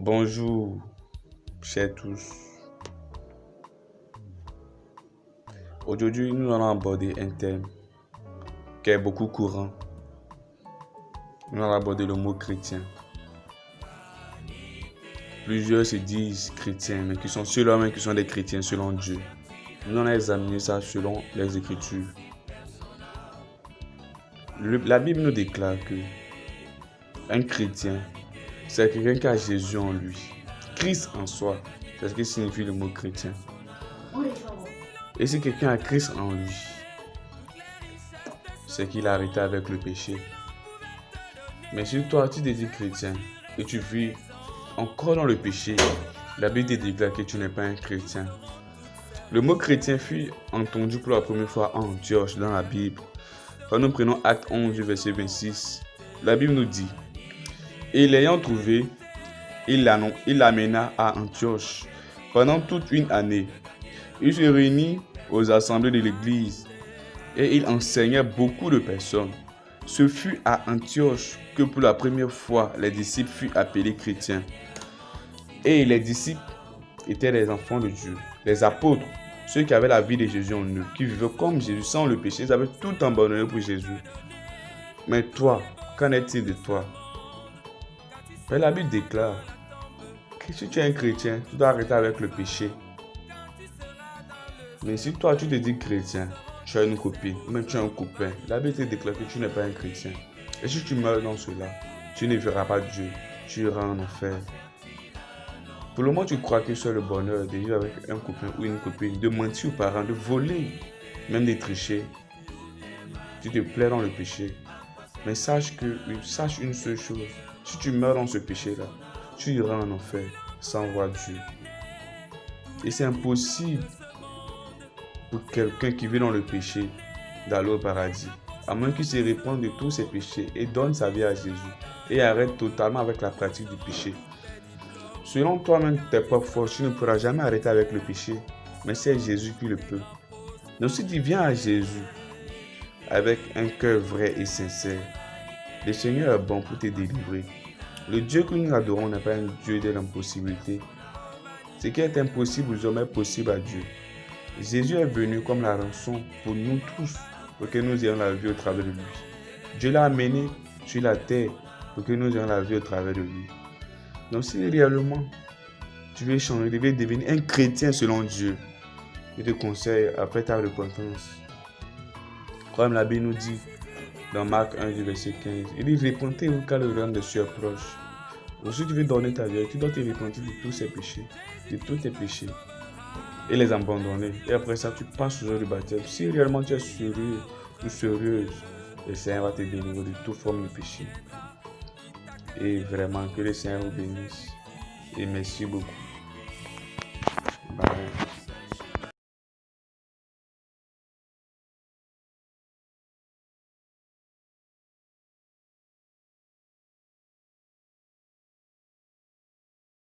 Bonjour, chers tous. Aujourd'hui, nous allons aborder un thème qui est beaucoup courant. Nous allons aborder le mot chrétien. Plusieurs se disent chrétiens, mais qui sont des chrétiens selon Dieu. Nous allons examiner ça selon les Écritures. La Bible nous déclare que un chrétien, c'est quelqu'un qui a Jésus en lui. Christ en soi, c'est ce que signifie le mot chrétien. Et si quelqu'un a Christ en lui, c'est qu'il a arrêté avec le péché. Mais si toi, tu te dis chrétien et tu vis encore dans le péché, la Bible te déclare que tu n'es pas un chrétien. Le mot chrétien fut entendu pour la première fois en Antioche dans la Bible. Quand nous prenons Acte 11, verset 26, la Bible nous dit: et l'ayant trouvé, il l'amena à Antioche pendant toute une année. Il se réunit aux assemblées de l'église et il enseignait beaucoup de personnes. Ce fut à Antioche que pour la première fois les disciples furent appelés chrétiens. Et les disciples étaient les enfants de Dieu, les apôtres, ceux qui avaient la vie de Jésus en eux, qui vivaient comme Jésus sans le péché. Ils avaient tout abandonné pour Jésus. Mais toi, qu'en est-il de toi? Mais la Bible déclare que si tu es un chrétien, tu dois arrêter avec le péché. Mais si toi, tu te dis chrétien, tu as une copine, même tu as un copain, la Bible te déclare que tu n'es pas un chrétien. Et si tu meurs dans cela, tu ne verras pas Dieu, tu iras en enfer. Pour le moment, tu crois que c'est le bonheur de vivre avec un copain ou une copine, de mentir aux parents, de voler, même de tricher. Tu te plais dans le péché. Mais sache une seule chose. Si tu meurs dans ce péché-là, tu iras en enfer sans voir Dieu. Et c'est impossible pour quelqu'un qui vit dans le péché d'aller au paradis, à moins qu'il se répande de tous ses péchés et donne sa vie à Jésus et arrête totalement avec la pratique du péché. Selon toi-même, tes propres forces, tu ne pourras jamais arrêter avec le péché, mais c'est Jésus qui le peut. Donc si tu viens à Jésus avec un cœur vrai et sincère, le Seigneur est bon pour te délivrer. Le Dieu que nous adorons n'est pas un Dieu de l'impossibilité. Ce qui est impossible aux hommes est possible à Dieu. Jésus est venu comme la rançon pour nous tous, pour que nous ayons la vie au travers de lui. Dieu l'a amené sur la terre pour que nous ayons la vie au travers de lui. Donc si réellement tu veux changer, tu veux devenir un chrétien selon Dieu, je te conseille, après ta repentance, comme la Bible nous dit dans Marc 1, verset 15, il dit: repentez-vous car le royaume de Dieu est proche. Donc si tu veux donner ta vie, tu dois te repentir de tous ces péchés, de tous tes péchés, et les abandonner. Et après ça, tu passes au jour du baptême. Si réellement tu es sérieux ou sérieuse, le Seigneur va te délivrer de toute forme de péché. Et vraiment, que le Seigneur vous bénisse. Et merci beaucoup. Bye.